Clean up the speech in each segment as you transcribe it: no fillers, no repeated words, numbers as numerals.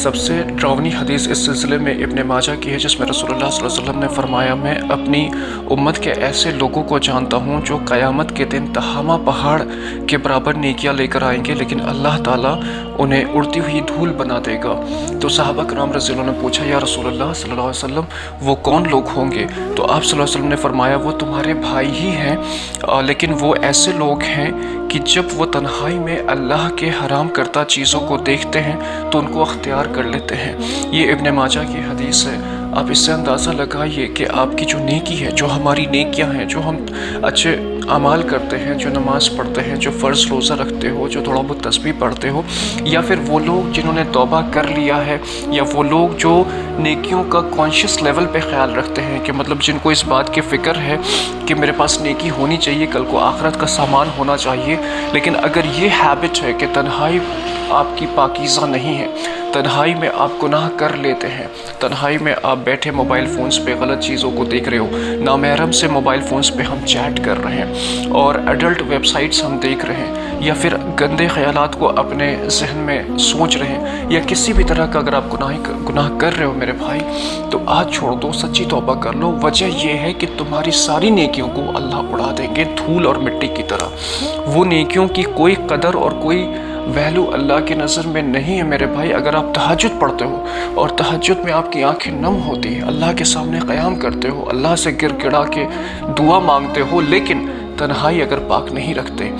سب سے ڈراؤنی حدیث اس سلسلے میں ابن ماجہ کی ہے، جس میں رسول اللہ صلی اللہ علیہ وسلم نے فرمایا، میں اپنی امت کے ایسے لوگوں کو جانتا ہوں جو قیامت کے دن تہامہ پہاڑ کے برابر نیکیاں لے کر آئیں گے، لیکن اللہ تعالیٰ انہیں اڑتی ہوئی دھول بنا دے گا۔ تو صحابہ کرام رضی اللہ عنہ نے پوچھا، یا رسول اللہ صلی اللہ علیہ وسلم وہ کون لوگ ہوں گے؟ تو آپ صلی اللہ علیہ وسلم نے فرمایا، وہ تمہارے بھائی ہی ہیں، لیکن وہ ایسے لوگ ہیں کہ جب وہ تنہائی میں اللہ کے حرام کردہ چیزوں کو دیکھتے ہیں تو ان کو اختیار کر لیتے ہیں۔ یہ ابن ماجہ کی حدیث ہے۔ آپ اس سے اندازہ لگائیے کہ آپ کی جو نیکی ہے، جو ہماری نیکیاں ہیں، جو ہم اچھے اعمال کرتے ہیں، جو نماز پڑھتے ہیں، جو فرض روزہ رکھتے ہو، جو تھوڑا بہت تسبیح پڑھتے ہو، یا پھر وہ لوگ جنہوں نے توبہ کر لیا ہے، یا وہ لوگ جو نیکیوں کا کانشیس لیول پہ خیال رکھتے ہیں، کہ مطلب جن کو اس بات کی فکر ہے کہ میرے پاس نیکی ہونی چاہیے، کل کو آخرت کا سامان ہونا چاہیے، لیکن اگر یہ ہیبٹ ہے کہ تنہائی آپ کی پاکیزہ نہیں ہے، تنہائی میں آپ گناہ کر لیتے ہیں، تنہائی میں آپ بیٹھے موبائل فونز پہ غلط چیزوں کو دیکھ رہے ہو، نامحرم سے موبائل فونز پہ ہم چیٹ کر رہے ہیں، اور ایڈلٹ ویب سائٹس ہم دیکھ رہے ہیں، یا پھر گندے خیالات کو اپنے ذہن میں سوچ رہے ہیں، یا کسی بھی طرح کا اگر آپ گناہ کر رہے ہو میرے بھائی، تو آج چھوڑ دو، سچی توبہ کر لو۔ وجہ یہ ہے کہ تمہاری ساری نیکیوں کو اللہ اڑا دیں گے دھول اور مٹی کی طرح۔ وہ نیکیوں کی کوئی قدر اور کوئی ویلو اللہ کی نظر میں نہیں ہے میرے بھائی۔ اگر آپ تہجد پڑھتے ہو اور تہجد میں آپ کی آنکھیں نم ہوتی ہیں، اللہ کے سامنے قیام کرتے ہو، اللہ سے گر گڑا کے دعا مانگتے ہو، لیکن تنہائی اگر پاک نہیں رکھتے،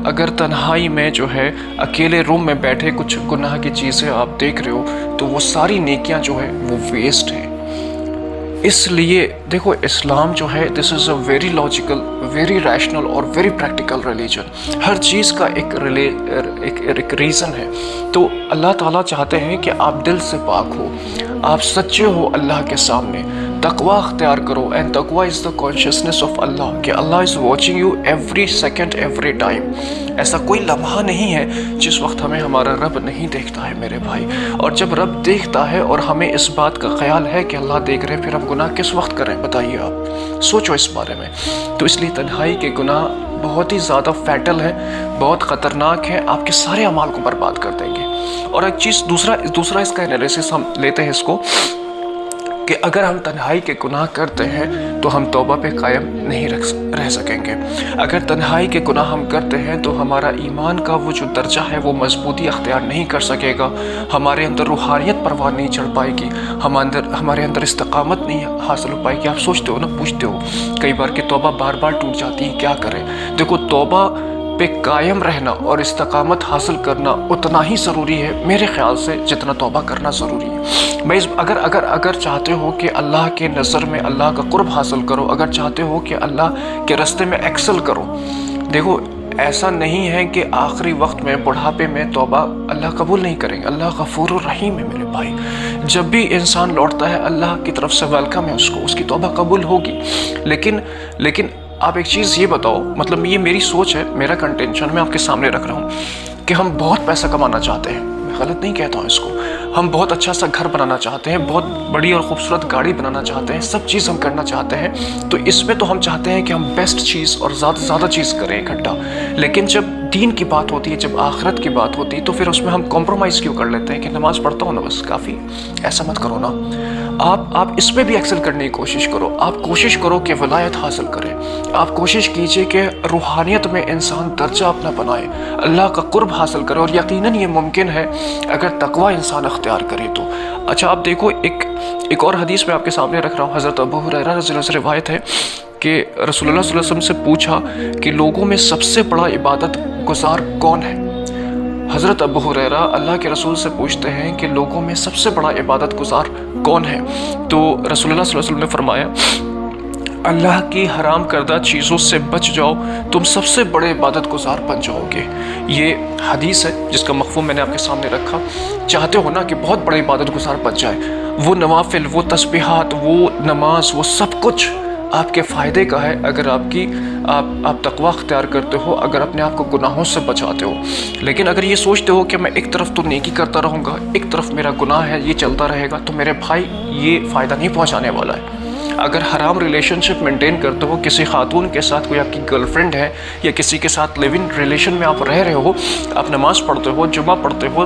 اگر تنہائی میں جو ہے اکیلے روم میں بیٹھے کچھ گناہ کی چیزیں آپ دیکھ رہے ہو، تو وہ ساری نیکیاں جو ہے وہ ویسٹ ہیں۔ اس لیے دیکھو، اسلام جو ہے this is a very logical, very rational اور ویری پریکٹیکل ریلیجن۔ ہر چیز کا ایک ریزن ہے۔ تو اللہ تعالیٰ چاہتے ہیں کہ آپ دل سے پاک ہو، آپ سچے ہو اللہ کے سامنے، تقوی اختیار کرو، اینڈ تقوی از دا کانشیسنیس آف اللہ، کہ اللہ is watching you every second every time. ایسا کوئی لمحہ نہیں ہے جس وقت ہمیں ہمارا رب نہیں دیکھتا ہے میرے بھائی، اور جب رب دیکھتا ہے اور ہمیں اس بات کا خیال ہے کہ اللہ دیکھ رہے، پھر ہم گناہ کس وقت کریں؟ بتائیے، آپ سوچو اس بارے میں۔ تو اس لیے تنہائی کے گناہ بہت ہی زیادہ فیٹل ہے، بہت خطرناک ہے، آپ کے سارے اعمال کو برباد کر دیں گے۔ اور ایک چیز دوسرا اس کا انالیسس ہم لیتے ہیں اس کو، کہ اگر ہم تنہائی کے گناہ کرتے ہیں تو ہم توبہ پہ قائم نہیں رہ سکیں گے۔ اگر تنہائی کے گناہ ہم کرتے ہیں تو ہمارا ایمان کا وہ جو درجہ ہے وہ مضبوطی اختیار نہیں کر سکے گا، ہمارے اندر روحانیت پروان نہیں چڑھ پائے گی، ہمارے اندر استقامت نہیں حاصل ہو پائے گی۔ آپ سوچتے ہو نا، پوچھتے ہو کئی بار کہ توبہ بار بار ٹوٹ جاتی ہے، کیا کریں؟ دیکھو، توبہ پہ قائم رہنا اور استقامت حاصل کرنا اتنا ہی ضروری ہے میرے خیال سے جتنا توبہ کرنا ضروری ہے۔ میں اگر چاہتے ہو کہ اللہ کے نظر میں اللہ کا قرب حاصل کرو، اگر چاہتے ہو کہ اللہ کے راستے میں ایکسل کرو، دیکھو ایسا نہیں ہے کہ آخری وقت میں بڑھاپے میں توبہ اللہ قبول نہیں کریں گے۔ اللہ غفور الرحیم ہے میرے بھائی۔ جب بھی انسان لوٹتا ہے اللہ کی طرف سے ویلکم ہے اس کو، اس کی توبہ قبول ہوگی۔ لیکن آپ ایک چیز یہ بتاؤ، مطلب یہ میری سوچ ہے، میرا کنٹینشن میں آپ کے سامنے رکھ رہا ہوں، کہ ہم بہت پیسہ کمانا چاہتے ہیں، میں غلط نہیں کہتا ہوں اس کو، ہم بہت اچھا سا گھر بنانا چاہتے ہیں، بہت بڑی اور خوبصورت گاڑی بنانا چاہتے ہیں، سب چیز ہم کرنا چاہتے ہیں، تو اس میں تو ہم چاہتے ہیں کہ ہم بیسٹ چیز اور زیادہ چیز کریں اکٹھا، لیکن جب دین کی بات ہوتی ہے، جب آخرت کی بات ہوتی ہے، تو پھر اس میں ہم کمپرومائز کیوں کر لیتے ہیں کہ نماز پڑھتا ہوں نا بس کافی؟ ایسا مت کرو نا، آپ اس میں بھی ایکسل کرنے کی کوشش کرو، آپ کوشش کرو کہ ولایت حاصل کریں، آپ کوشش کیجئے کہ روحانیت میں انسان درجہ اپنا بنائے، اللہ کا قرب حاصل کرے، اور یقیناً یہ ممکن ہے اگر تقوی انسان اختیار کرے تو۔ اچھا، آپ دیکھو، ایک اور حدیث میں آپ کے سامنے رکھ رہا ہوں، حضرت ابو ہریرہ رضی اللہ عنہ سے روایت ہے کہ رسول اللہ صلی اللہ علیہ وسلم سے پوچھا کہ لوگوں میں سب سے بڑا عبادت گزار کون ہے؟ حضرت ابو ہریرہ اللہ کے رسول سے پوچھتے ہیں کہ لوگوں میں سب سے بڑا عبادت گزار کون ہے؟ تو رسول اللہ صلی اللہ علیہ وسلم نے فرمایا، اللہ کی حرام کردہ چیزوں سے بچ جاؤ، تم سب سے بڑے عبادت گزار بن جاؤ گے۔ یہ حدیث ہے جس کا مفہوم میں نے آپ کے سامنے رکھا۔ چاہتے ہو نا کہ بہت بڑے عبادت گزار بن جائے، وہ نوافل، وہ تسبیحات، وہ نماز، وہ سب کچھ آپ کے فائدے کا ہے اگر آپ تقوی اختیار کرتے ہو، اگر اپنے آپ کو گناہوں سے بچاتے ہو۔ لیکن اگر یہ سوچتے ہو کہ میں ایک طرف تو نیکی کرتا رہوں گا، ایک طرف میرا گناہ ہے، یہ چلتا رہے گا، تو میرے بھائی یہ فائدہ نہیں پہنچانے والا ہے۔ اگر حرام ریلیشن شپ مینٹین کرتے ہو، کسی خاتون کے ساتھ، کوئی آپ کی گرل فرینڈ ہے یا کسی کے ساتھ لیو ان ریلیشن میں آپ رہ رہے ہو، آپ نماز پڑھتے ہو، جمعہ پڑھتے ہو،